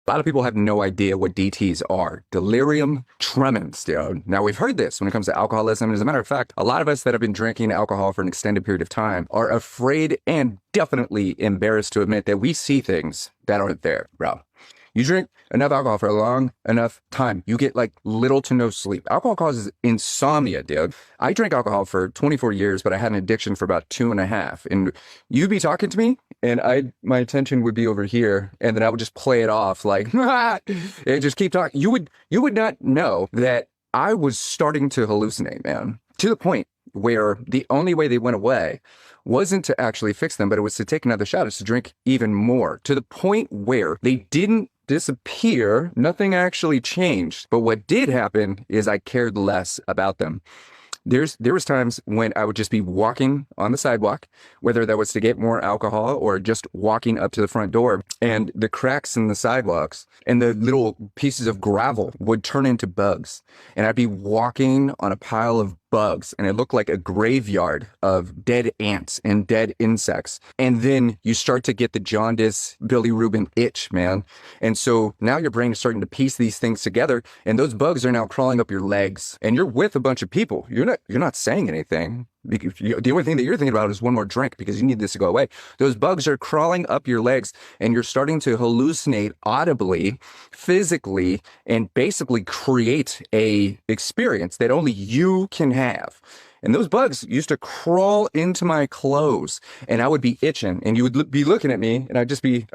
A lot of people have no idea what DTs are. Delirium tremens, dude. Now, we've heard this when it comes to alcoholism. And as a matter of fact, a lot of us that have been drinking alcohol for an extended period of time are afraid and definitely embarrassed to admit that we see things that aren't there, bro. You drink enough alcohol for a long enough time, you get like little to no sleep. Alcohol causes insomnia, dude. I drank alcohol for 24 years, but I had an addiction for about 2.5. And you'd be talking to me and my attention would be over here, and then I would just play it off like, and just keep talking. You would not know that I was starting to hallucinate, man, to the point where the only way they went away wasn't to actually fix them, but it was to take another shot, it's to drink even more, to the point where they didn't disappear. Nothing actually changed. But what did happen is I cared less about them. There was times when I would just be walking on the sidewalk, whether that was to get more alcohol or just walking up to the front door, and the cracks in the sidewalks and the little pieces of gravel would turn into bugs. And I'd be walking on a pile of bugs, and it looked like a graveyard of dead ants and dead insects. And then you start to get the jaundice, Billy Rubin itch, man. And so now your brain is starting to piece these things together, and those bugs are now crawling up your legs. And you're with a bunch of people. You're not saying anything. The only thing that you're thinking about is one more drink because you need this to go away. Those bugs are crawling up your legs, and you're starting to hallucinate audibly, physically, and basically create a experience that only you can have. And those bugs used to crawl into my clothes, and I would be itching, and you would be looking at me, and I'd just be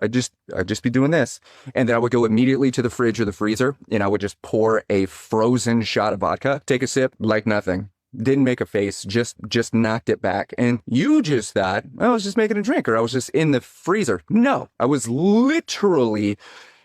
doing this. And then I would go immediately to the fridge or the freezer, and I would just pour a frozen shot of vodka, take a sip like nothing. Didn't make a face, just knocked it back. And you just thought, I was just making a drink, or I was just in the freezer. No, I was literally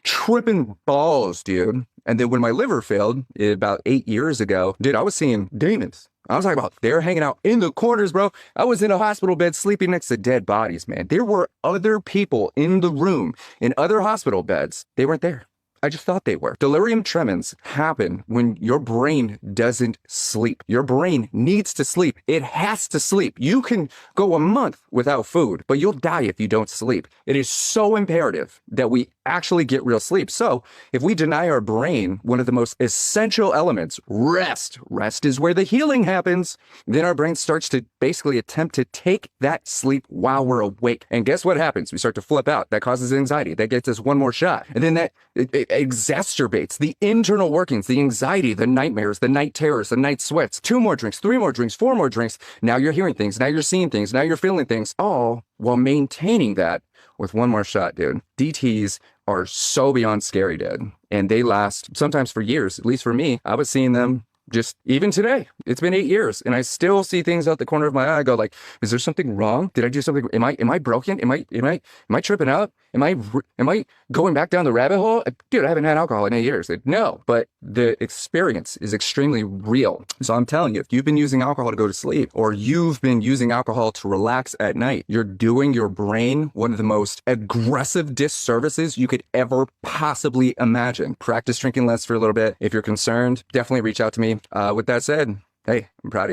tripping balls, dude. And then when my liver failed about 8 years ago, dude, I was seeing demons. I was talking about they're hanging out in the corners, bro. I was in a hospital bed sleeping next to dead bodies, man. There were other people in the room in other hospital beds. They weren't there. I just thought they were. Delirium tremens happen when your brain doesn't sleep. Your brain needs to sleep. It has to sleep. You can go a month without food, but you'll die if you don't sleep. It is so imperative that we actually get real sleep. So if we deny our brain one of the most essential elements, rest is where the healing happens, then our brain starts to basically attempt to take that sleep while we're awake. And guess what happens? We start to flip out. That causes anxiety. That gets us one more shot. And then it exacerbates the internal workings, the anxiety, the nightmares, the night terrors, the night sweats. 2 more drinks, 3 more drinks, 4 more drinks. Now you're hearing things. Now you're seeing things. Now you're feeling things, all while maintaining that with one more shot, dude. DTs are so beyond scary, dude. And they last sometimes for years. At least for me, I was seeing them just even today. It's been 8 years, and I still see things out the corner of my eye. I go like, is there something wrong? Did I do something? Am I broken? Am I tripping out? Am I going back down the rabbit hole? Dude, I haven't had alcohol in 8 years. No, but the experience is extremely real. So I'm telling you, if you've been using alcohol to go to sleep, or you've been using alcohol to relax at night, you're doing your brain one of the most aggressive disservices you could ever possibly imagine. Practice drinking less for a little bit. If you're concerned, definitely reach out to me. With that said, hey, I'm proud of you.